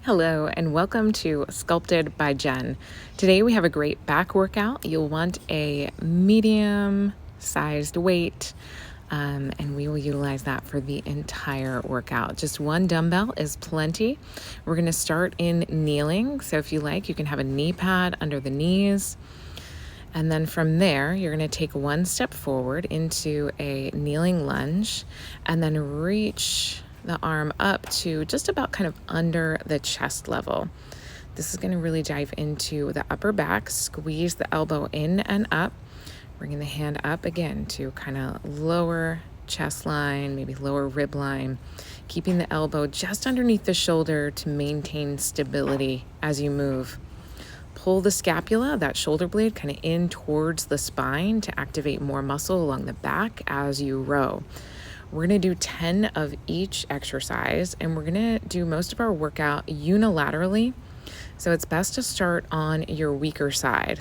Hello and welcome to Sculpted by Jen. Today we have a great back workout. You'll want a medium sized weight and we will utilize that for the entire workout. Just one dumbbell is plenty. We're going to start in kneeling. So if you like, you can have a knee pad under the knees. And then from there, you're going to take one step forward into a kneeling lunge and then reach the arm up to just about kind of under the chest level. This is going to really dive into the upper back. Squeeze the elbow in and up, bringing the hand up again to kind of lower chest line, maybe lower rib line, keeping the elbow just underneath the shoulder to maintain stability as you move. Pull the scapula, that shoulder blade, kind of in towards the spine to activate more muscle along the back as you row. We're going to do 10 of each exercise, and we're going to do most of our workout unilaterally. So it's best to start on your weaker side.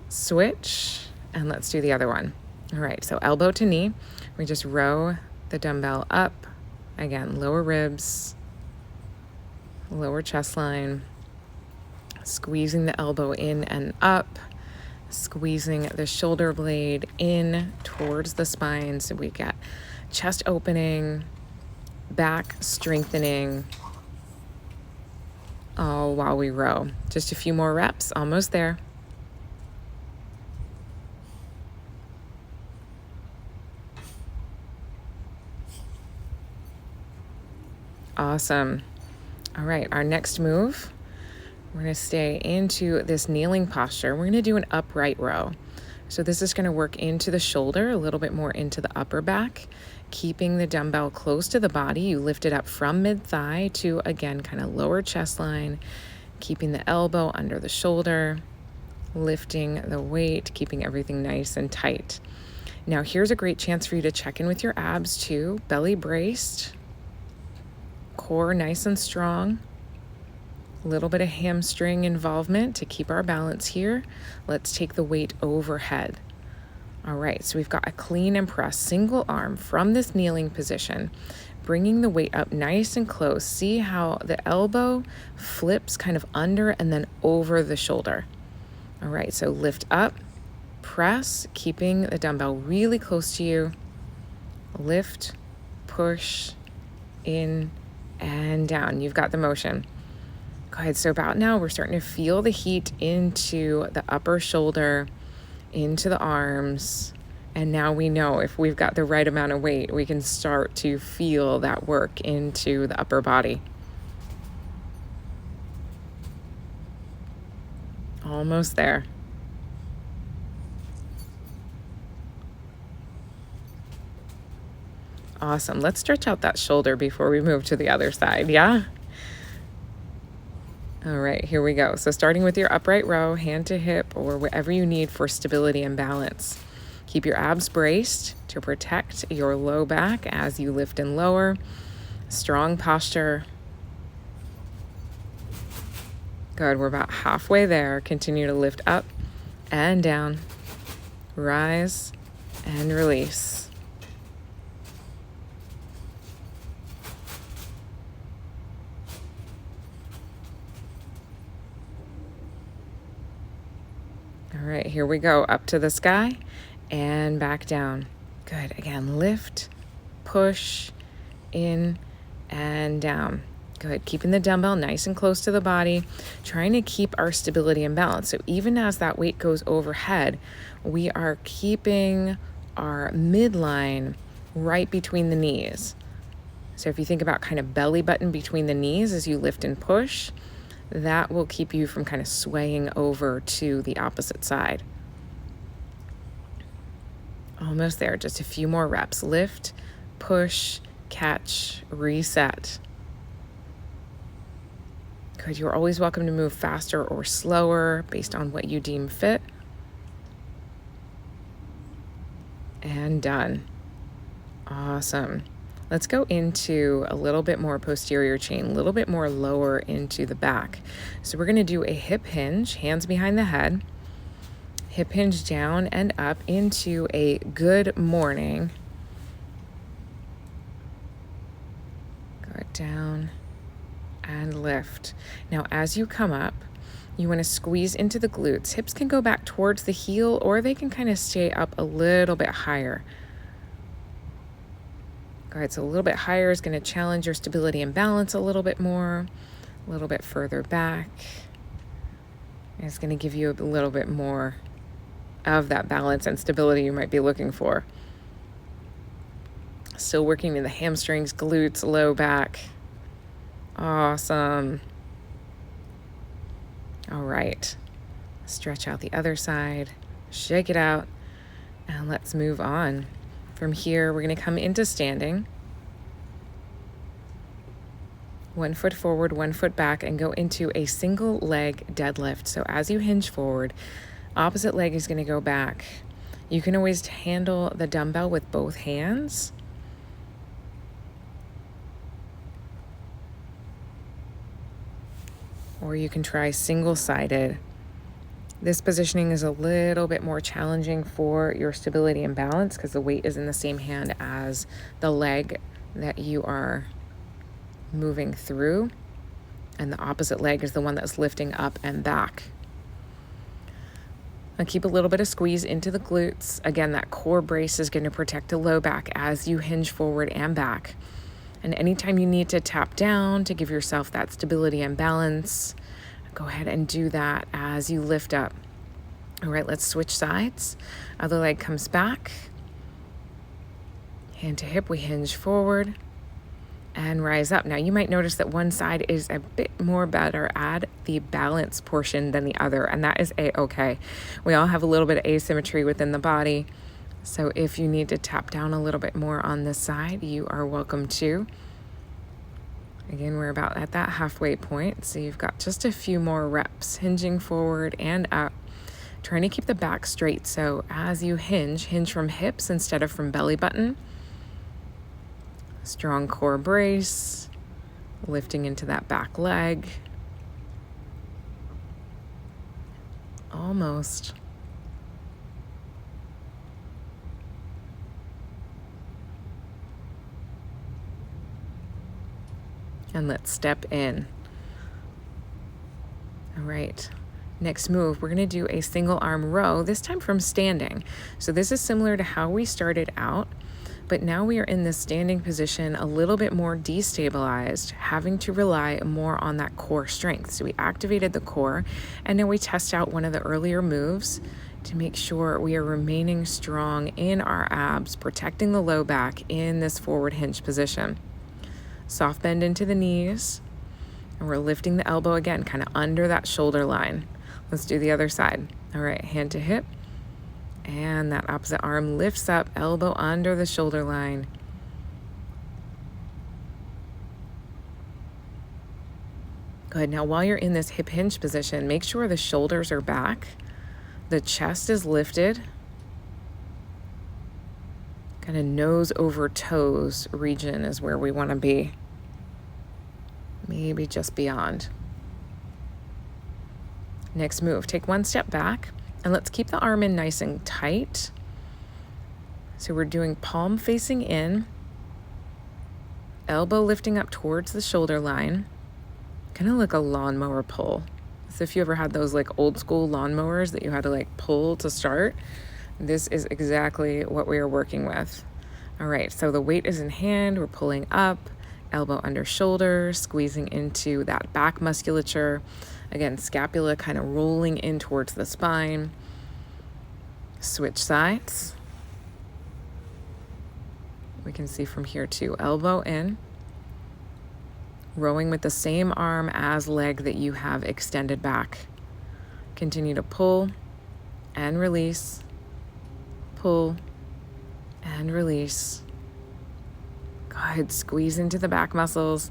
Switch, and let's do the other one. All right, so elbow to knee. We just row the dumbbell up. Again, lower ribs, lower chest line. Squeezing the elbow in and up, squeezing the shoulder blade in towards the spine so we get chest opening, back strengthening, all while we row. Just a few more reps, almost there. Awesome. All right, our next move. We're going to stay into this kneeling posture. We're going to do an upright row. So this is going to work into the shoulder, a little bit more into the upper back, keeping the dumbbell close to the body. You lift it up from mid-thigh to, again, kind of lower chest line, keeping the elbow under the shoulder, lifting the weight, keeping everything nice and tight. Now here's a great chance for you to check in with your abs too. Belly braced, core nice and strong. A little bit of hamstring involvement to keep our balance here. Let's take the weight overhead. All right, so we've got a clean and press single arm from this kneeling position, bringing the weight up nice and close. See how the elbow flips kind of under and then over the shoulder. All right, so lift up, press, keeping the dumbbell really close to you. Lift, push, in and down. You've got the motion. Good, so about now we're starting to feel the heat into the upper shoulder, into the arms, and now we know if we've got the right amount of weight, we can start to feel that work into the upper body. Almost there. Awesome, let's stretch out that shoulder before we move to the other side, yeah? All right, here we go. So starting with your upright row, hand to hip, or whatever you need for stability and balance. Keep your abs braced to protect your low back as you lift and lower. Strong posture. Good, we're about halfway there. Continue to lift up and down. Rise and release. All right, here we go. Up to the sky and back down. Good. Again, lift, push, in and down. Good. Keeping the dumbbell nice and close to the body, trying to keep our stability and balance. So even as that weight goes overhead, we are keeping our midline right between the knees. So if you think about kind of belly button between the knees as you lift and push, that will keep you from kind of swaying over to the opposite side. Almost there, just a few more reps. Lift, push, catch, reset. Good, you're always welcome to move faster or slower based on what you deem fit. And done. Awesome. Let's go into a little bit more posterior chain, a little bit more lower into the back. So we're going to do a hip hinge, hands behind the head, hip hinge down and up into a good morning. Go down and lift. Now, as you come up, you want to squeeze into the glutes. Hips can go back towards the heel, or they can kind of stay up a little bit higher. All right, so a little bit higher is going to challenge your stability and balance a little bit more. A little bit further back. And it's going to give you a little bit more of that balance and stability you might be looking for. Still working in the hamstrings, glutes, low back. Awesome. All right. Stretch out the other side. Shake it out. And let's move on. From here, we're going to come into standing. 1 foot forward, 1 foot back, and go into a single leg deadlift. So as you hinge forward, opposite leg is going to go back. You can always handle the dumbbell with both hands. Or you can try single-sided. This positioning is a little bit more challenging for your stability and balance because the weight is in the same hand as the leg that you are moving through, and the opposite leg is the one that's lifting up and back. Now keep a little bit of squeeze into the glutes. Again, that core brace is going to protect the low back as you hinge forward and back. And anytime you need to tap down to give yourself that stability and balance, go ahead and do that as you lift up. All right, let's switch sides. Other leg comes back. Hand to hip, we hinge forward and rise up. Now you might notice that one side is a bit more better at the balance portion than the other, and that is a-okay. We all have a little bit of asymmetry within the body. So if you need to tap down a little bit more on this side, you are welcome to. Again, we're about at that halfway point, so you've got just a few more reps, hinging forward and up, trying to keep the back straight. So as you hinge from hips instead of from belly button. Strong core brace, lifting into that back leg. Almost. And let's step in. All right, next move, we're gonna do a single arm row, this time from standing. So this is similar to how we started out, but now we are in this standing position a little bit more destabilized, having to rely more on that core strength. So we activated the core, and now we test out one of the earlier moves to make sure we are remaining strong in our abs, protecting the low back in this forward hinge position. Soft bend into the knees, and we're lifting the elbow again, kind of under that shoulder line. Let's do the other side. All right, hand to hip, and that opposite arm lifts up, elbow under the shoulder line. Good. Now while you're in this hip hinge position, make sure the shoulders are back, the chest is lifted, kind of nose over toes region is where we want to be. Maybe just beyond. Next move, take one step back and let's keep the arm in nice and tight. So we're doing palm facing in, elbow lifting up towards the shoulder line, kind of like a lawnmower pull. So if you ever had those like old school lawnmowers that you had to like pull to start, this is exactly what we are working with. All right, so the weight is in hand, we're pulling up, elbow under shoulder, squeezing into that back musculature. Again, scapula kind of rolling in towards the spine. Switch sides. We can see from here too, elbow in, rowing with the same arm as leg that you have extended back. Continue to pull and release, pull and release. Good, squeeze into the back muscles.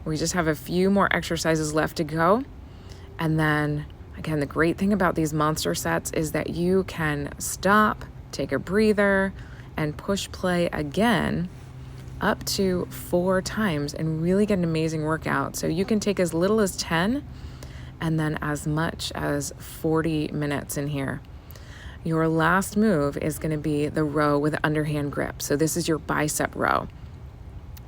We just have a few more exercises left to go. And then, again, the great thing about these monster sets is that you can stop, take a breather, and push play again up to 4 times and really get an amazing workout. So you can take as little as 10 and then as much as 40 minutes in here. Your last move is going to be the row with underhand grip. So this is your bicep row.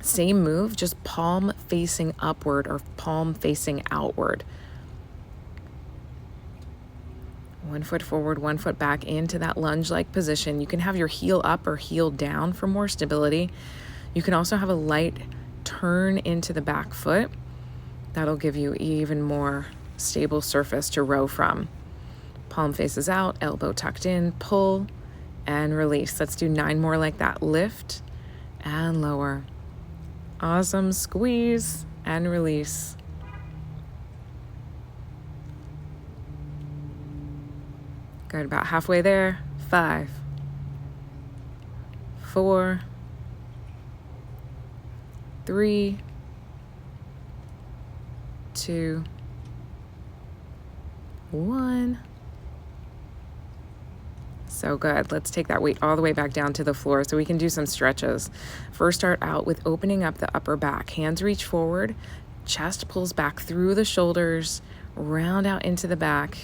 Same move, just palm facing upward or palm facing outward. 1 foot forward, 1 foot back into that lunge-like position. You can have your heel up or heel down for more stability. You can also have a light turn into the back foot. That'll give you even more stable surface to row from. Palm faces out, elbow tucked in, pull and release. Let's do 9 more like that. Lift and lower. Awesome. Squeeze and release. Good, about halfway there. 5, 4, 3, 2, 1. So good. Let's take that weight all the way back down to the floor so we can do some stretches. First, start out with opening up the upper back. Hands reach forward, chest pulls back through the shoulders, round out into the back,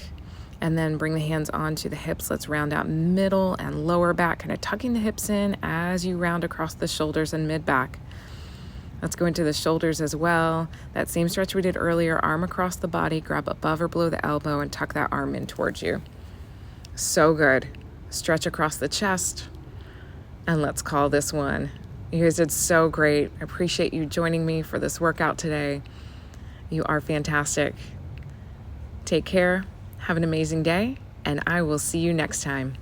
and then bring the hands onto the hips. Let's round out middle and lower back, kind of tucking the hips in as you round across the shoulders and mid back. Let's go into the shoulders as well. That same stretch we did earlier, arm across the body, grab above or below the elbow and tuck that arm in towards you. So good. Stretch across the chest, and let's call this one. You guys did so great. I appreciate you joining me for this workout today. You are fantastic. Take care, have an amazing day, and I will see you next time.